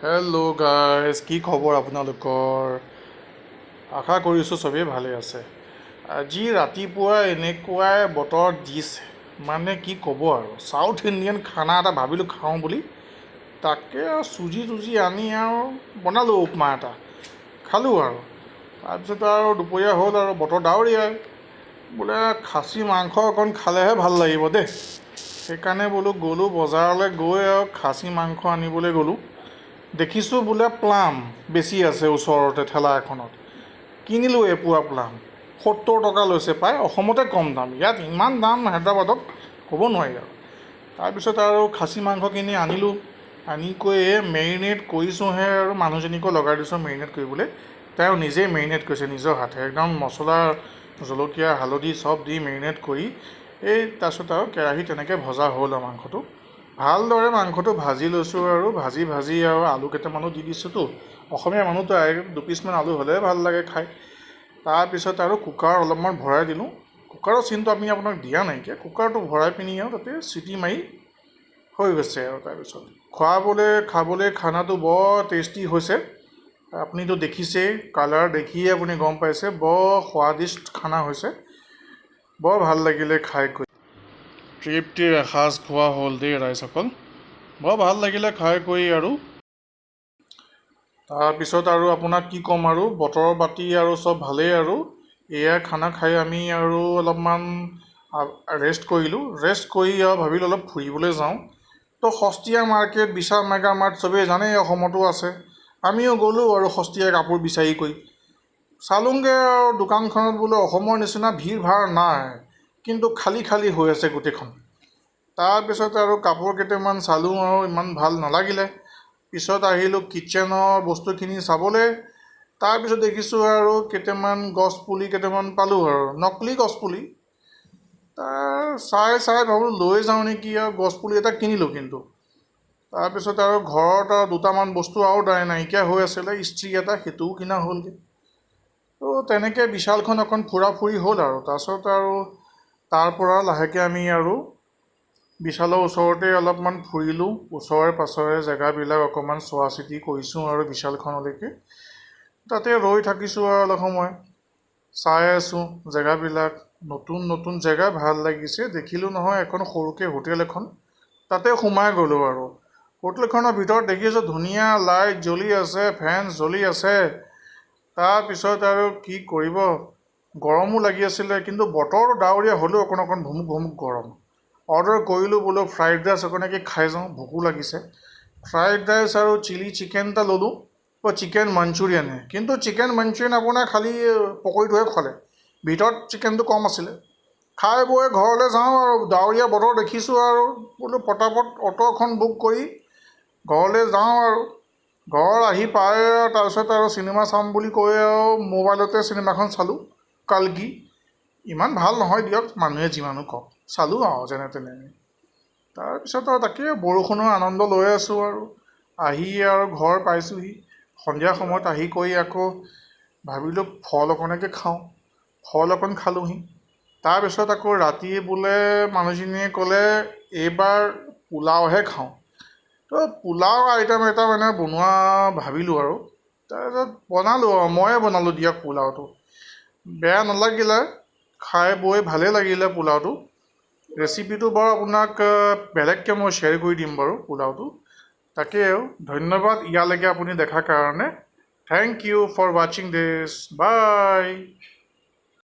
Hello' guys, কি খবৰ আপোনালোকৰ? আশা কৰিছোঁ চবেই ভালে আছে। আজি ৰাতিপুৱা এনেকুৱাই বতৰ দিছে, মানে কি ক'ব আৰু। ছাউথ ইণ্ডিয়ান খানা এটা ভাবিলোঁ খাওঁ বুলি, তাকে আৰু চুজি তুজি আনি আৰু বনালোঁ উপমা এটা, খালোঁ আৰু। তাৰপিছত আৰু দুপৰীয়া হ'ল আৰু বতৰ ডাৱৰীয়াই, বোলে খাচী মাংস অকণ খালেহে ভাল লাগিব দেই। সেইকাৰণে গ'লোঁ বজাৰলৈ, গৈ আৰু খাচী মাংস আনিবলৈ গ'লোঁ। দেখিছোঁ বোলে প্লাম বেছি আছে ওচৰতে ঠেলা এখনত, কিনিলোঁ এপোৱা প্লাম। 70 টকা লৈছে প্ৰায়, অসমতে কম দাম, ইয়াত ইমান দাম হায়দৰাবাদত ক'ব নোৱাৰি আৰু। তাৰপিছত আৰু খাচী মাংসখিনি আনিলোঁ, আনি কৈ মেৰিনেট কৰিছোঁহে, আৰু মানুহজনীকো লগাই দিছোঁ মেৰিনেট কৰিবলৈ। তেওঁ নিজেই মেৰিনেট কৰিছে নিজৰ হাতে, একদম মছলা জলকীয়া হালধি চব দি মেৰিনেট কৰি তাৰপিছত আৰু কেৰাহীত তেনেকৈ ভজা হ'ল আৰু মাংসটো। ভালদৰে মাংসটো ভাজি লৈছোঁ, আৰু ভাজি আৰু আলু কেইটামানো দি দিছোঁতো, অসমীয়া মানুহতো দুপিচমান আলু হ'লে ভাল লাগে খাই। তাৰপিছত আৰু কুকাৰ অলপমান ভৰাই দিলোঁ। কুকাৰৰ চিনটো আমি আপোনাক দিয়া নাইকিয়া, কুকাৰটো ভৰাই পিনি আৰু তাতে চিটি মাৰি হৈ গৈছে আৰু। তাৰপিছত খাবলৈ খানাটো বৰ টেষ্টি হৈছে। আপুনিতো দেখিছেই, কালাৰ দেখিয়ে আপুনি গম পাইছে, বৰ সোৱাদিষ্ট খানা হৈছে। বৰ ভাল লাগিলে খাই কৰি, তৃপ্তিৰ এসাঁজ খোৱা হ'ল দেই ৰাইজসকল। বৰ ভাল লাগিলে খাই কৰি আৰু। তাৰপিছত আৰু আপোনাক কি ক'ম আৰু, বতৰ বাতি আৰু চব ভালেই আৰু। এয়া খানা খাই আমি আৰু অলপমান ৰেষ্ট কৰিলোঁ। ৰেষ্ট কৰি আৰু ভাবিলোঁ অলপ ফুৰিবলৈ যাওঁ। তো সস্তীয়া মাৰ্কেট, বিশাল মেগা মাৰ্ট চবেই জানেই অসমতো আছে। আমিও গ'লোঁ আৰু সস্তীয়া কাপোৰ বিচাৰি কৰি। চালোঁগৈ আৰু দোকানখনত বোলে অসমৰ নিচিনা ভিৰ ভাৰ নাই, কিন্তু খালী হৈ আছে গোটেইখন। তাৰপিছত আৰু কাপোৰ কেইটামান চালোঁ আৰু ইমান ভাল নালাগিলে। পিছত আহিলোঁ কিটচেনৰ বস্তুখিনি চাবলৈ। তাৰপিছত দেখিছোঁ আৰু কেইটামান গছপুলি কেইটামান পালোঁ, আৰু নকলি গছপুলি। চাই ভাবোঁ লৈ যাওঁ নেকি, আৰু গছপুলি এটা কিনিলোঁ কিন্তু। তাৰপিছত আৰু ঘৰত আৰু দুটামান বস্তু আৰু নাইকিয়া হৈ আছিলে, ইস্ত্ৰি এটা, সেইটোও কিনা হ'লগৈ। তো তেনেকৈ বিশালখন অকণ ফুৰি হ'ল আৰু। তাৰপিছত আৰু তাৰ পৰা লাহেকৈ আমি আৰু বিশালৰ ওচৰতে অলপমান ফুৰিলোঁ, ওচৰে পাছৰে জেগাবিলাক অকণমান চোৱা চিতি কৰিছোঁ আৰু বিশালখনলৈকে। তাতে ৰৈ থাকিছোঁ আৰু অলপ সময়, চাই আছোঁ জেগাবিলাক, নতুন জেগা ভাল লাগিছে। দেখিলোঁ নহয় এখন সৰুকৈ হোটেল এখন, তাতে সোমাই গ'লোঁ আৰু। হোটেলখনৰ ভিতৰত দেখিছোঁ ধুনীয়া লাইট জ্বলি আছে, ফেন জ্বলি আছে। তাৰপিছত আৰু কি কৰিব, গৰমো লাগি আছিলে, কিন্তু বতৰটো ডাৱৰীয়া হ'লেও অকণ ভুমুক গৰম। অৰ্ডাৰ কৰিলোঁ, বোলো ফ্ৰাইড ৰাইচ অকণকে খাই যাওঁ, ভোকো লাগিছে। ফ্ৰাইড ৰাইচ আৰু চিলি চিকেন এটা ল'লোঁ, চিকেন মঞ্চুৰিয়ানে। কিন্তু চিকেন মঞ্চুৰিয়ান আপোনাৰ খালী পকৰীটোহে খোৱালে, ভিতৰত চিকেনটো কম আছিলে। খাই বৈ ঘৰলৈ যাওঁ আৰু, ডাৱৰীয়া বতৰ দেখিছোঁ আৰু, বোলো পটাপট অ'টো এখন বুক কৰি ঘৰলৈ যাওঁ আৰু। ঘৰ আহি পাই তাৰপিছত আৰু চিনেমা চাম বুলি কৈ আৰু মোবাইলতে চিনেমাখন চালোঁ, কালকি। ইমান ভাল নহয় দিয়ক, মানুহে যিমানো কওক, চালোঁ আৰু যেনে তেনে। তাৰপিছত আৰু তাকে বৰষুণৰ আনন্দ লৈ আছোঁ আৰু। আহি আৰু ঘৰ পাইছোঁহি, সন্ধিয়া সময়ত আহি কৰি আকৌ ভাবিলোঁ ফল অকণকে খাওঁ, ফল অকণ খালোঁহি। তাৰপিছত আকৌ ৰাতি বোলে মানুহজনীয়ে ক'লে এইবাৰ পোলাওহে খাওঁ। তো পোলাও আইটেম এটা মানে বনোৱা ভাবিলোঁ আৰু। তাৰপিছত বনালোঁ আৰু, ময়ে বনালোঁ দিয়ক পোলাওটো। বেয়া নালাগিলে, খাই বৈ ভালেই লাগিলে পোলাওটো। ৰেচিপিটো বাৰু আপোনাক বেলেগকৈ মই শ্বেয়াৰ কৰি দিম বাৰু পোলাওটো। তাকেই আৰু, ধন্যবাদ ইয়ালৈকে আপুনি দেখাৰ কাৰণে। থেংক ইউ ফৰ ৱাচিং দিছ, বাই।